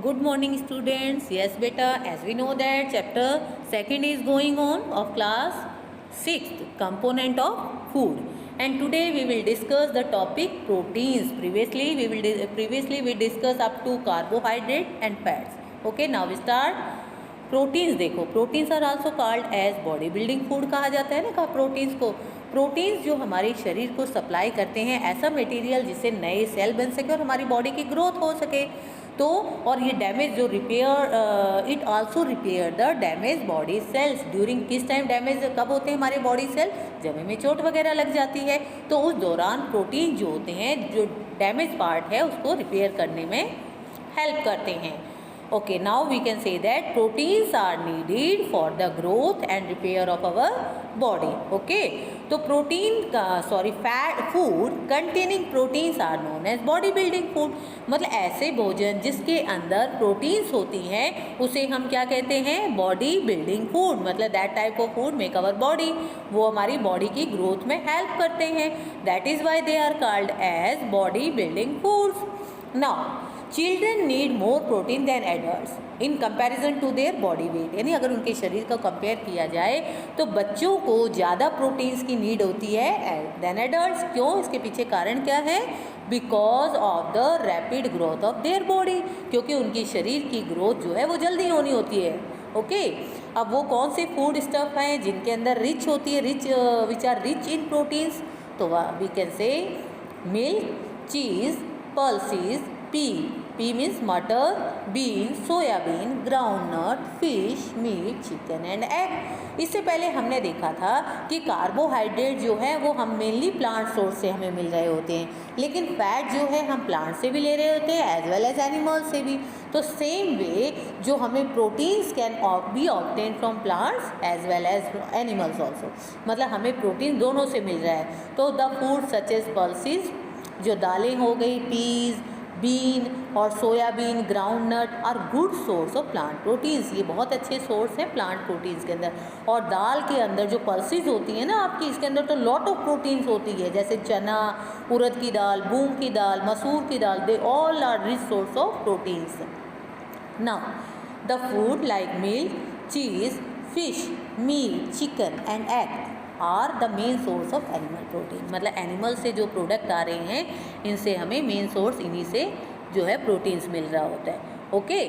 Good morning students. Yes beta, as we know that chapter second is going on of class 6th, component of food, and today we will discuss the topic proteins. Previously we discussed up to carbohydrate and fats. Okay, now we start. Proteins देखो, proteins are also called as body building food कहा जाता है ना proteins को। Proteins जो हमारे शरीर को सप्लाई करते हैं ऐसा मटेरियल जिससे नए सेल बन सके और हमारी बॉडी की ग्रोथ हो सके। तो और ये डैमेज जो repair it also repair the damage body cells during किस टाइम डैमेज कब होते हैं हमारे बॉडी सेल, जब हमें चोट वगैरह लग जाती है तो उस दौरान प्रोटीन जो होते हैं जो डैमेज पार्ट है उसको रिपेयर करने में हेल्प करते हैं। Okay, now we can say that proteins are needed for the growth and repair of our body. Okay, तो fat food containing proteins are known as body building food. मतलब ऐसे भोजन जिसके अंदर प्रोटीन्स होती हैं उसे हम क्या कहते हैं, बॉडी बिल्डिंग फूड। मतलब that type of food make our body, वो हमारी बॉडी की ग्रोथ में हेल्प करते हैं। That is why they are called as body building foods. Now children need more protein than adults in comparison to their body weight. यानी अगर उनके शरीर का कंपेयर किया जाए तो बच्चों को ज़्यादा प्रोटीन्स की नीड होती है दैन एडल्ट्स। क्यों, इसके पीछे कारण क्या है? Because of the rapid growth of their body, क्योंकि उनकी शरीर की ग्रोथ जो है वो जल्दी होनी होती है। ओके, अब वो कौन से फूड स्टफ हैं जिनके अंदर रिच होती है, which are rich in proteins? तो we can say milk, cheese, pulses, pea means matar, bean, soybean, groundnut, fish, meat, chicken and egg. इससे पहले हमने देखा था कि कार्बोहाइड्रेट जो है वो हम मेनली प्लांट सोर्स से हमें मिल रहे होते हैं, लेकिन फैट जो है हम प्लांट से भी ले रहे होते हैं एज वेल एज एनिमल्स से भी। तो सेम वे जो हमें proteins can be obtain from plants as well as animals also, मतलब हमें प्रोटीन दोनों से मिल रहा है। तो the food such as pulses, जो दालें हो गई, पीज, बीन और soybean, groundnut are good source of plant proteins. ये बहुत अच्छे सोर्स हैं प्लांट प्रोटीन्स के अंदर। और दाल के अंदर जो पल्सेस होती हैं ना आपकी, इसके अंदर तो लॉट ऑफ प्रोटीन्स होती है, जैसे चना, उड़द की दाल, मूंग की दाल, मसूर की दाल, they all are rich source of proteins. Now the food like milk, cheese, fish, meat, chicken and egg are the main source of animal protein. मतलब एनिमल से जो प्रोडक्ट आ रहे हैं इनसे हमें मेन सोर्स इन्हीं से जो है प्रोटीन्स मिल रहा होता है। Okay,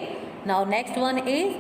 now next one is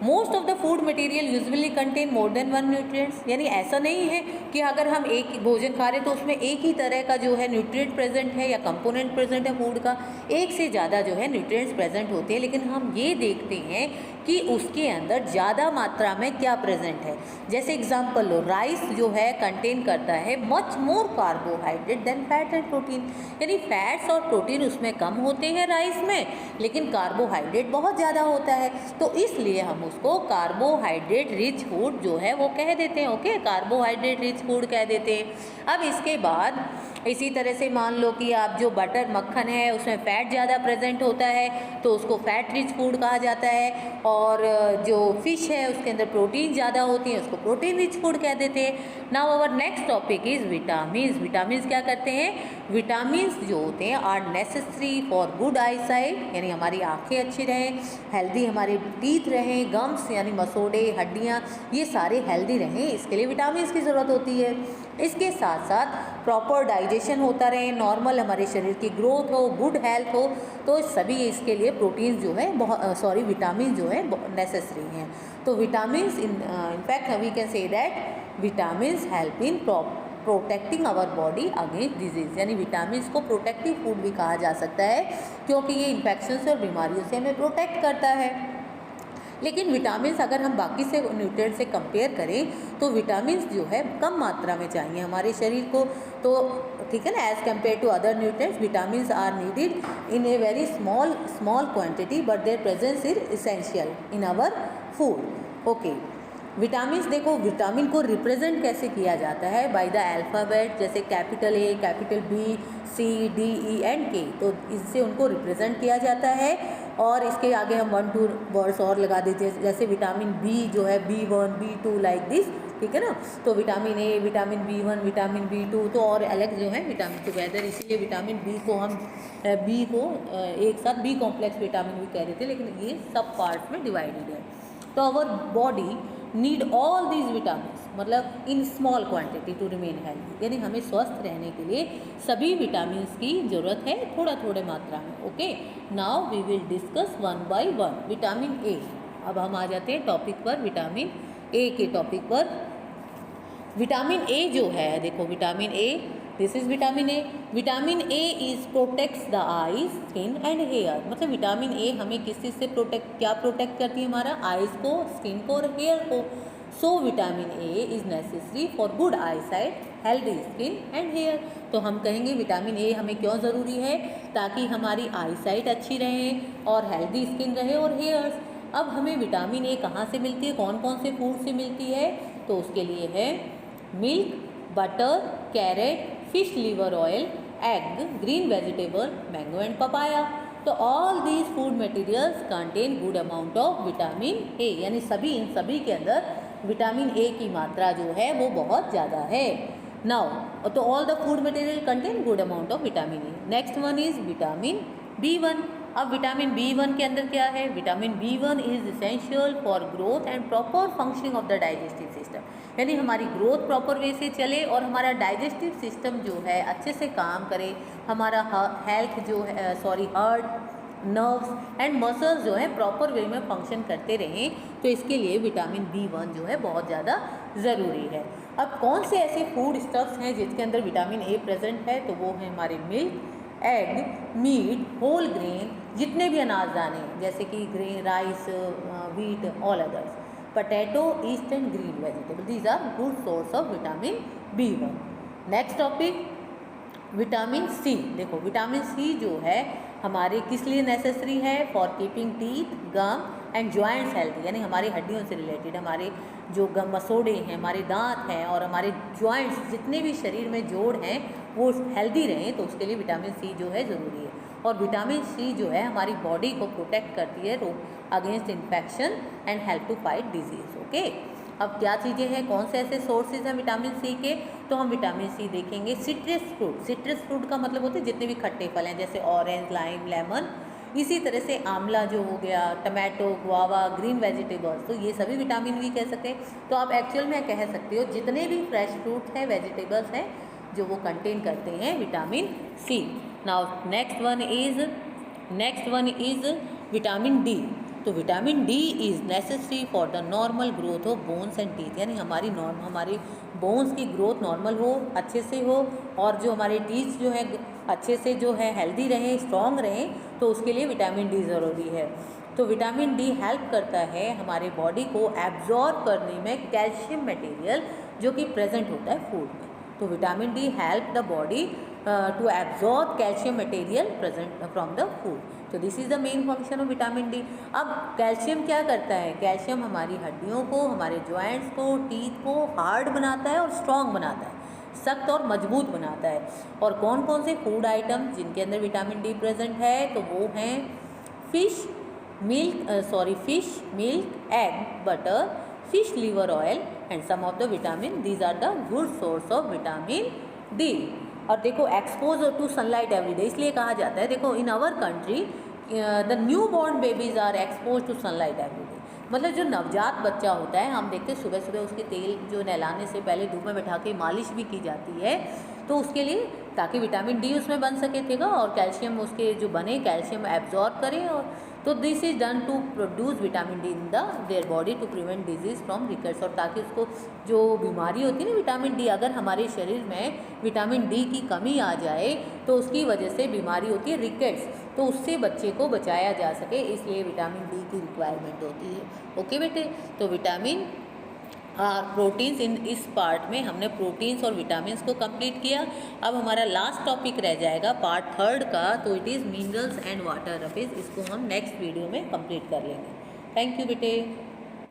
most of the food material usually contain more than one nutrients. यानी ऐसा नहीं है कि अगर हम एक भोजन खा रहे हैं तो उसमें एक ही तरह का जो है न्यूट्रिएंट प्रेजेंट है या कंपोनेंट प्रेजेंट है फूड का, एक से ज़्यादा जो है न्यूट्रिएंट्स प्रेजेंट होते हैं, लेकिन हम ये देखते हैं कि उसके अंदर ज़्यादा मात्रा में क्या प्रेजेंट है। जैसे एग्जांपल लो, राइस जो है कंटेन करता है much more carbohydrate than fat and protein. यानी फैट्स और प्रोटीन उसमें कम होते हैं राइस में, लेकिन कार्बोहाइड्रेट बहुत ज़्यादा होता है, तो इसलिए हम उसको कार्बोहाइड्रेट रिच फूड जो है वो कह देते हैं। ओके, कार्बोहाइड्रेट रिच फूड कह देते हैं। अब इसके बाद इसी तरह से मान लो कि आप जो बटर मक्खन है उसमें फ़ैट ज़्यादा प्रेजेंट होता है तो उसको फैट रिच फूड कहा जाता है, और जो फिश है उसके अंदर प्रोटीन ज़्यादा होती है उसको प्रोटीन रिच फूड कह देते हैं। Now our next topic is vitamins. Vitamins क्या करते हैं? विटामिन्स जो होते हैं are necessary for good eye sight, यानी हमारी आँखें अच्छी रहें, हेल्दी हमारे टीथ रहें, गम्स यानी मसोड़े, हड्डियाँ ये सारे हेल्दी रहें, इसके लिए विटामिन्स की ज़रूरत होती है। इसके साथ साथ प्रॉपर डाइजेशन होता रहे, नॉर्मल हमारे शरीर की ग्रोथ हो, गुड हेल्थ हो, तो सभी इसके लिए प्रोटीन जो है विटामिन जो है नेसेसरी हैं। तो vitamins in fact we can say that vitamins help in protecting our body against disease. यानी विटामिन्स को प्रोटेक्टिव फूड भी कहा जा सकता है क्योंकि ये इन्फेक्शन से और बीमारियों से हमें प्रोटेक्ट करता है। लेकिन विटामिन्स अगर हम बाकी से न्यूट्रिएंट से कंपेयर करें तो विटामिन्स जो है कम मात्रा में चाहिए हमारे शरीर को, तो ठीक है ना, as compare to other nutrients vitamins are needed in a very small quantity but their presence is essential in our food. Okay, vitamins देखो, विटामिन को रिप्रेजेंट कैसे किया जाता है? बाय द अल्फ़ाबेट, जैसे capital A, capital B, C, D, E and K, तो इससे उनको रिप्रेजेंट किया जाता है। और इसके आगे हम 1-2 वर्ड्स और लगा देते हैं, जैसे विटामिन B जो है B1, B2 लाइक दिस ठीक है ना। तो vitamin A, vitamin B1, vitamin B2 तो और अलग जो है विटामिन टुगेदर, इसीलिए विटामिन बी को हम एक साथ बी कॉम्प्लेक्स विटामिन भी कह रहे थे, लेकिन ये सब पार्ट्स में डिवाइडेड है। तो our body need all these vitamin, मतलब in small quantity to remain healthy, यानी हमें स्वस्थ रहने के लिए सभी विटामिन की ज़रूरत है, थोड़ा थोड़े मात्रा में। Okay, now we will discuss one by one. Vitamin A, अब हम आ जाते हैं टॉपिक पर, विटामिन ए के टॉपिक पर। विटामिन ए जो है, देखो vitamin A, this is vitamin A. Vitamin A is protects the eyes, skin and hair, मतलब विटामिन ए हमें किस चीज़ से क्या प्रोटेक्ट करती है, हमारा आईज को, स्किन को और हेयर को। So vitamin A is necessary for good eye sight, healthy skin and hair. तो हम कहेंगे विटामिन ए हमें क्यों ज़रूरी है, ताकि हमारी आई साइट अच्छी रहे और हेल्दी स्किन रहे और हेयर्स। अब हमें विटामिन ए कहाँ से मिलती है, कौन कौन से फूड से मिलती है, तो उसके लिए है milk, butter, carrot, fish liver oil, egg, green vegetable, mango and papaya. तो all these food materials contain good amount of vitamin A, यानी इन सभी के अंदर विटामिन ए की मात्रा जो है वो बहुत ज़्यादा है। नाउ तो all the food material contain good amount of vitamin A. Next one is vitamin B1। अब विटामिन B1 के अंदर क्या है, vitamin B1 is essential for growth and proper functioning of the digestive system, यानी हमारी growth proper way से चले और हमारा डाइजेस्टिव सिस्टम जो है अच्छे से काम करे, हमारा हेल्थ जो है हार्ट, नर्व्स एंड मसल्स जो है प्रॉपर वे में फंक्शन करते रहें, तो इसके लिए विटामिन B1 जो है बहुत ज़्यादा ज़रूरी है। अब कौन से ऐसे फूड स्टफ्स हैं जिसके अंदर विटामिन ए प्रेजेंट है, तो वो है हमारे milk, egg, meat, whole grain, जितने भी अनाज दाने जैसे कि grain, rice, wheat, all others, potato, yeast and green vegetable, these are good source of vitamin B1। Next topic vitamin C. देखो विटामिन सी जो है हमारे किस लिए नेसेसरी है, for keeping teeth, gum and joints healthy, यानी हमारी हड्डियों से रिलेटेड, हमारे जो मसोड़े हैं, हमारे दांत हैं और हमारे जॉइंट्स, जितने भी शरीर में जोड़ हैं वो हेल्दी रहें, तो उसके लिए विटामिन सी जो है ज़रूरी है। और विटामिन सी जो है हमारी बॉडी को प्रोटेक्ट करती है against infection and help to fight disease. Okay, अब क्या चीज़ें हैं, कौन से ऐसे सोर्सेज हैं विटामिन सी के, तो हम विटामिन सी देखेंगे सिट्रस फ्रूट। सिट्रस फ्रूट का मतलब होते हैं जितने भी खट्टे फल हैं, जैसे ऑरेंज, लाइम, लेमन, इसी तरह से आंवला जो हो गया, टमाटो, गुआवा, ग्रीन वेजिटेबल्स, तो ये सभी विटामिन भी कह सकते हैं। तो आप एक्चुअल में कह सकते हो जितने भी फ्रेश फ्रूट्स हैं, वेजिटेबल्स हैं, जो वो कंटेन करते हैं vitamin C. Now next one is vitamin D. तो vitamin D is necessary for the normal growth of bones and teeth, यानी हमारी बोन्स की ग्रोथ नॉर्मल हो, अच्छे से हो, और जो हमारे टीथ जो है अच्छे से जो है हेल्दी रहें, स्ट्रॉन्ग रहें, तो उसके लिए विटामिन डी ज़रूरी है। तो विटामिन डी हेल्प करता है हमारे बॉडी को एब्जॉर्ब करने में कैल्शियम मटेरियल जो कि प्रेजेंट होता है फूड में। तो vitamin D help the body to absorb calcium material present from the food. तो this is the main function of vitamin D. अब कैल्शियम क्या करता है, कैल्शियम हमारी हड्डियों को, हमारे जॉइंट्स को, टीथ को हार्ड बनाता है और स्ट्रॉन्ग बनाता है, सख्त और मजबूत बनाता है। और कौन कौन से फूड आइटम जिनके अंदर विटामिन डी प्रेजेंट है, तो वो हैं fish, milk, egg, butter, fish liver oil and some of the vitamin, these are the good source of vitamin D. और देखो एक्सपोज टू सनलाइट एवरीडे, इसलिए कहा जाता है, देखो in our country the new born babies are expose to sunlight everyday, मतलब जो नवजात बच्चा होता है, हम देखते हैं सुबह सुबह उसके तेल जो नहलाने से पहले धूप में बैठा के मालिश भी की जाती है, तो उसके लिए ताकि विटामिन डी उसमें बन सके थे और कैल्शियम उसके जो बने, कैल्शियम एब्जॉर्ब करें, और तो this is done to produce vitamin D in the their body to prevent disease from rickets, और ताकि उसको जो बीमारी होती है ना विटामिन डी, अगर हमारे शरीर में विटामिन डी की कमी आ जाए तो उसकी वजह से बीमारी होती है रिकेट्स, तो उससे बच्चे को बचाया जा सके, इसलिए विटामिन डी की रिक्वायरमेंट होती है। ओके बेटे, तो विटामिन प्रोटीन्स, इन इस पार्ट में हमने प्रोटीन्स और विटामिन्स को कंप्लीट किया। अब हमारा लास्ट टॉपिक रह जाएगा पार्ट 3 का, तो it is minerals and water roughage, इसको हम नेक्स्ट वीडियो में कंप्लीट कर लेंगे। थैंक यू बेटे।